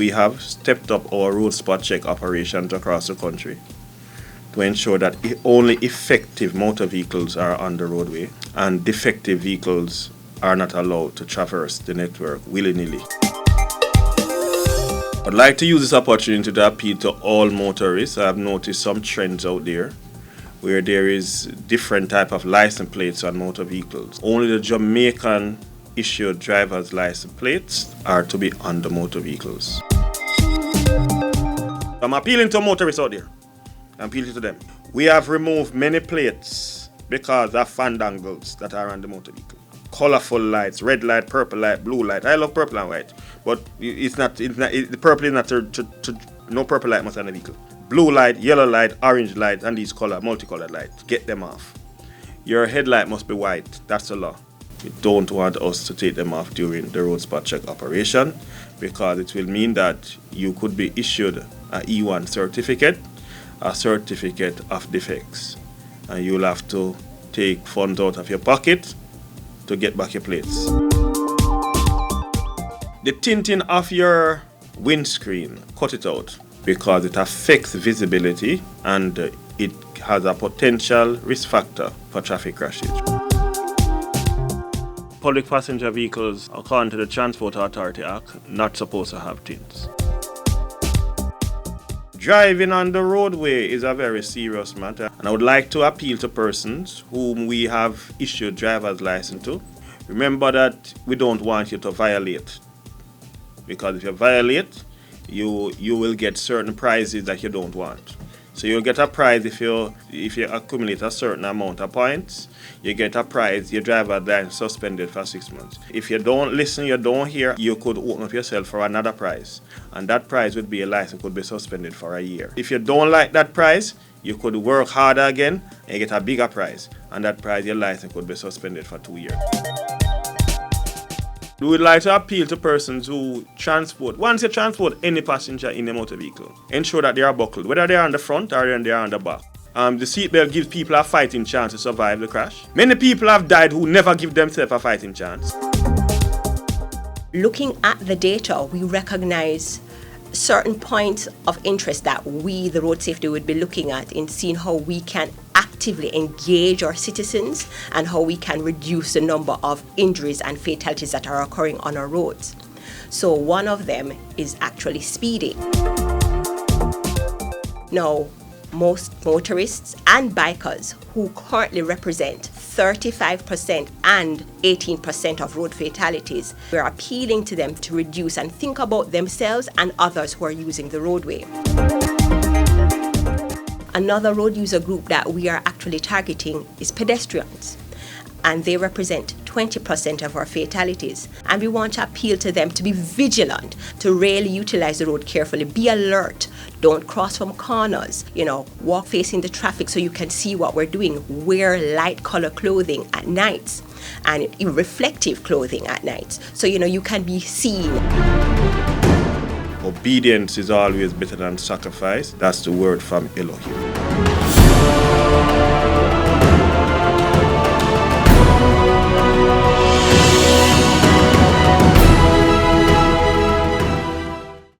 we have stepped up our road spot check operations across the country to ensure that only effective motor vehicles are on the roadway and defective vehicles are not allowed to traverse the network willy-nilly. I'd like to use this opportunity to appeal to all motorists. I've noticed some trends out there where there is different type of license plates on motor vehicles. Only the Jamaican issued driver's license plates are to be on the motor vehicles. I'm appealing to motorists out there. I'm appealing to them. We have removed many plates because of fandangles that are on the motor vehicle. Colorful lights, red light, purple light, blue light. I love purple and white, but the purple is not no purple light must on the vehicle. Blue light, yellow light, orange light, and these multicolored lights. Get them off. Your headlight must be white. That's the law. We don't want us to take them off during the road spot check operation because it will mean that you could be issued a E1 certificate, a certificate of defects, and you'll have to take funds out of your pocket to get back your plates. The tinting of your windscreen, cut it out because it affects visibility and it has a potential risk factor for traffic crashes. Public passenger vehicles, according to the Transport Authority Act, not supposed to have tints. Driving on the roadway is a very serious matter, and I would like to appeal to persons whom we have issued driver's license to. Remember that we don't want you to violate, because if you violate, you will get certain prizes that you don't want. So you'll get a prize if you accumulate a certain amount of points. You get a prize, your driver's license suspended for 6 months. If you don't listen, you don't hear, you could open up yourself for another prize. And that prize would be a license could be suspended for a year. If you don't like that prize, you could work harder again and get a bigger prize. And that prize, your license could be suspended for 2 years. We would like to appeal to persons who transport. Once you transport any passenger in a motor vehicle, ensure that they are buckled, whether they are on the front or they are on the back. The seatbelt gives people a fighting chance to survive the crash. Many people have died who never give themselves a fighting chance. Looking at the data, we recognize certain points of interest that we, the road safety, would be looking at in seeing how we can actively engage our citizens and how we can reduce the number of injuries and fatalities that are occurring on our roads. So one of them is actually speeding. Now, most motorists and bikers who currently represent 35% and 18% of road fatalities, we're appealing to them to reduce and think about themselves and others who are using the roadway. Another road user group that we are actually targeting is pedestrians, and they represent 20% of our fatalities. And we want to appeal to them to be vigilant, to really utilize the road carefully, be alert, don't cross from corners, walk facing the traffic so you can see what we're doing, wear light color clothing at nights and reflective clothing at nights so you can be seen. Obedience is always better than sacrifice. That's the word from Elohim.